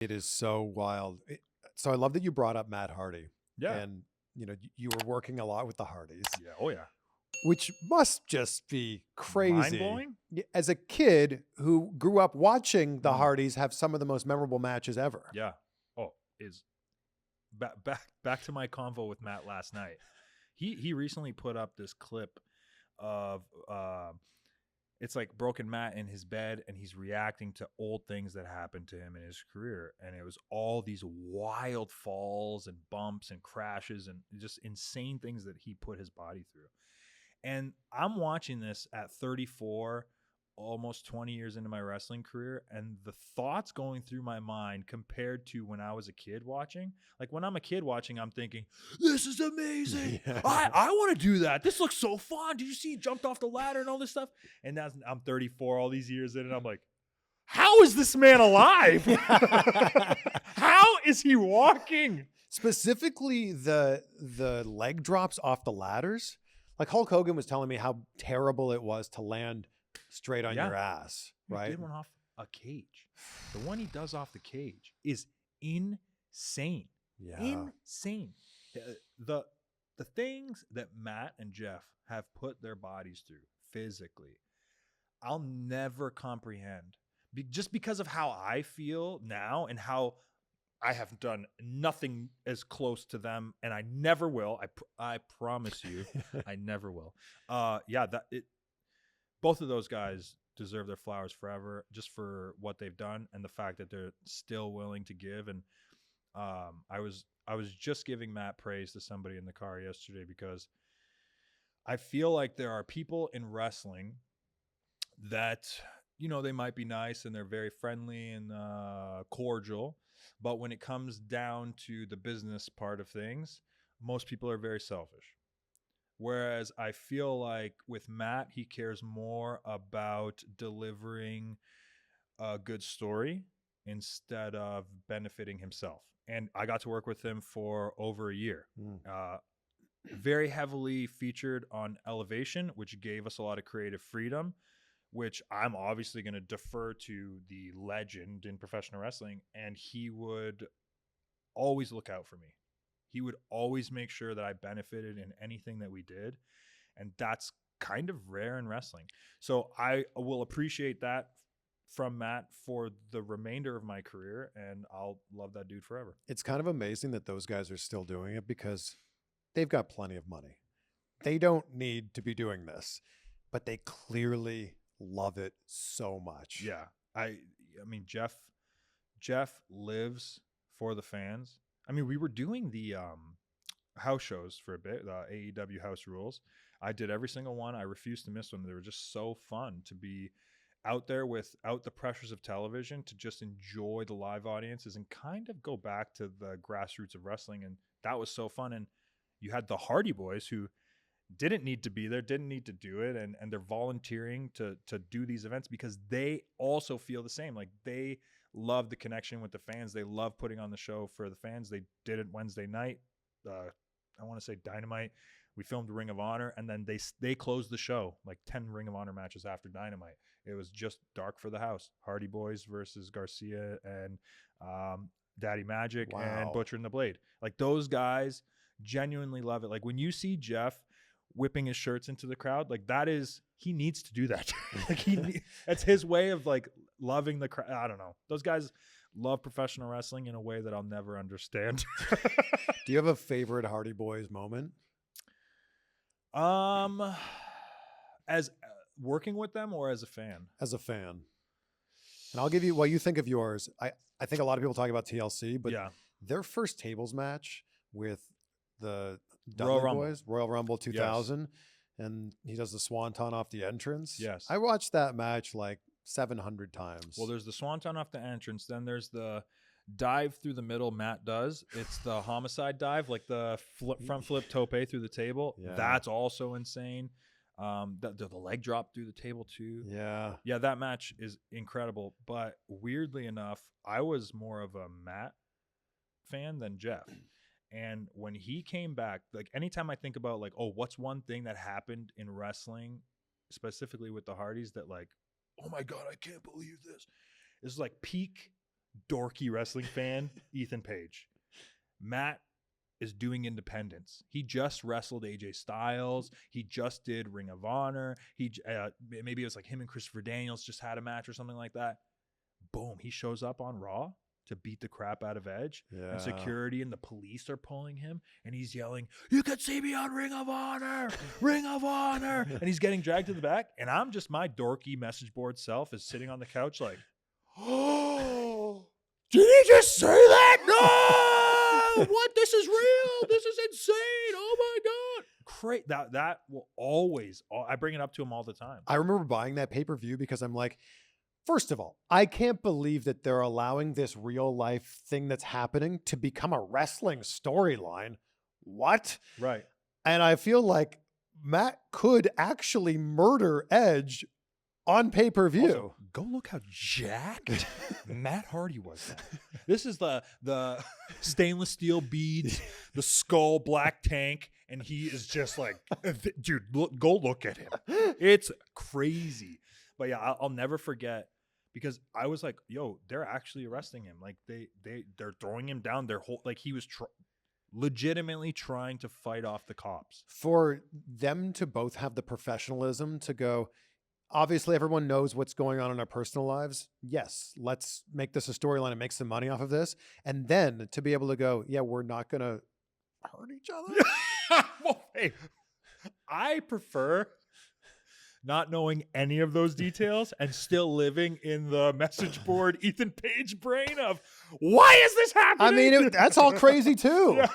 It is so wild. So I love that you brought up Matt Hardy. Yeah. And, you were working a lot with the Hardys. Yeah. Oh, yeah. Which must just be crazy. Mind-blowing? As a kid who grew up watching the Mm. Hardys have some of the most memorable matches ever. Yeah. Oh, is back to my convo with Matt last night. He recently put up this clip of it's like Broken Matt in his bed, and he's reacting to old things that happened to him in his career, and it was all these wild falls and bumps and crashes and just insane things that he put his body through. And I'm watching this at 34, almost 20 years into my wrestling career, and the thoughts going through my mind compared to when I was a kid watching. Like when I'm a kid watching, I'm thinking, this is amazing. Yeah. I want to do that. This looks so fun. Did you see he jumped off the ladder and all this stuff? And now I'm 34 all these years in, and I'm like, how is this man alive? How is he walking? Specifically the leg drops off the ladders. Like Hulk Hogan was telling me how terrible it was to land straight on your ass, right? He did one off a cage. The one he does off the cage is insane. Yeah. Insane. The things that Matt and Jeff have put their bodies through physically, I'll never comprehend. Just because of how I feel now and how I have done nothing as close to them, and I never will. I promise you, I never will. Both of those guys deserve their flowers forever, just for what they've done and the fact that they're still willing to give. And I was just giving Matt praise to somebody in the car yesterday, because I feel like there are people in wrestling that, they might be nice and they're very friendly and cordial, but when it comes down to the business part of things, most people are very selfish. Whereas I feel like with Matt, he cares more about delivering a good story instead of benefiting himself. And I got to work with him for over a year. Very heavily featured on Elevation, which gave us a lot of creative freedom, which I'm obviously going to defer to the legend in professional wrestling. And he would always look out for me. He would always make sure that I benefited in anything that we did. And that's kind of rare in wrestling. So I will appreciate that from Matt for the remainder of my career, and I'll love that dude forever. It's kind of amazing that those guys are still doing it, because they've got plenty of money. They don't need to be doing this, but they clearly love it so much. Yeah. I mean, Jeff lives for the fans. I mean, we were doing the house shows for a bit, the AEW House Rules. I did every single one. I refused to miss one. They were just so fun to be out there without the pressures of television, to just enjoy the live audiences and kind of go back to the grassroots of wrestling. And that was so fun. And you had the Hardy Boys who didn't need to be there, didn't need to do it. And they're volunteering to do these events because they also feel the same. Like, they love the connection with the fans. They love putting on the show for the fans. They did it Wednesday night. I want to say Dynamite. We filmed Ring of Honor, and then they closed the show, like 10 Ring of Honor matches after Dynamite. It was just dark for the house. Hardy Boys versus Garcia and Daddy Magic and Butcher and the Blade. Like, those guys genuinely love it. Like, when you see Jeff whipping his shirts into the crowd, like, he needs to do that. Like, that's his way of like loving the crowd. I don't know. Those guys love professional wrestling in a way that I'll never understand. Do you have a favorite Hardy Boys moment? As working with them or as a fan? As a fan. And I'll give you what you think of yours. I think a lot of people talk about TLC, but their first tables match with the Dudley Boys, Royal Rumble 2000, and he does the swanton off the entrance. Yes. I watched that match like 700 times. Well, there's the swanton off the entrance. Then there's the dive through the middle Matt does. It's the homicide dive, like the front flip tope through the table. Yeah. That's also insane. The leg drop through the table too. Yeah, that match is incredible. But weirdly enough, I was more of a Matt fan than Jeff. And when he came back, like, anytime I think about like, oh, what's one thing that happened in wrestling, specifically with the Hardys, that like, oh my God, I can't believe this. It's like peak dorky wrestling fan, Ethan Page. Matt is doing independence. He just wrestled AJ Styles. He just did Ring of Honor. Maybe it was like him and Christopher Daniels just had a match or something like that. Boom, he shows up on Raw to beat the crap out of Edge. Yeah. And security and the police are pulling him, and he's yelling, "You can see me on Ring of Honor, Ring of Honor." And he's getting dragged to the back, and I'm just, my dorky message board self is sitting on the couch like, "Oh, did he just say that? No! What? This is real. This is insane. Oh my God." Great. That will always, I bring it up to him all the time. I remember buying that pay-per-view because I'm like, first of all, I can't believe that they're allowing this real life thing that's happening to become a wrestling storyline. What? Right. And I feel like Matt could actually murder Edge on pay-per-view. Also, go look how jacked Matt Hardy was then. This is the stainless steel beads, the skull black tank, and he is just like, dude, go look at him. It's crazy. But yeah, I'll never forget, because I was like, yo, they're actually arresting him. Like they're throwing him down. Like he was legitimately trying to fight off the cops. For them to both have the professionalism to go, obviously everyone knows what's going on in our personal lives. Yes, let's make this a storyline and make some money off of this. And then to be able to go, yeah, we're not going to hurt each other. Well, hey, I prefer not knowing any of those details and still living in the message board Ethan Page brain of, why is this happening? I mean, that's all crazy too. Yeah.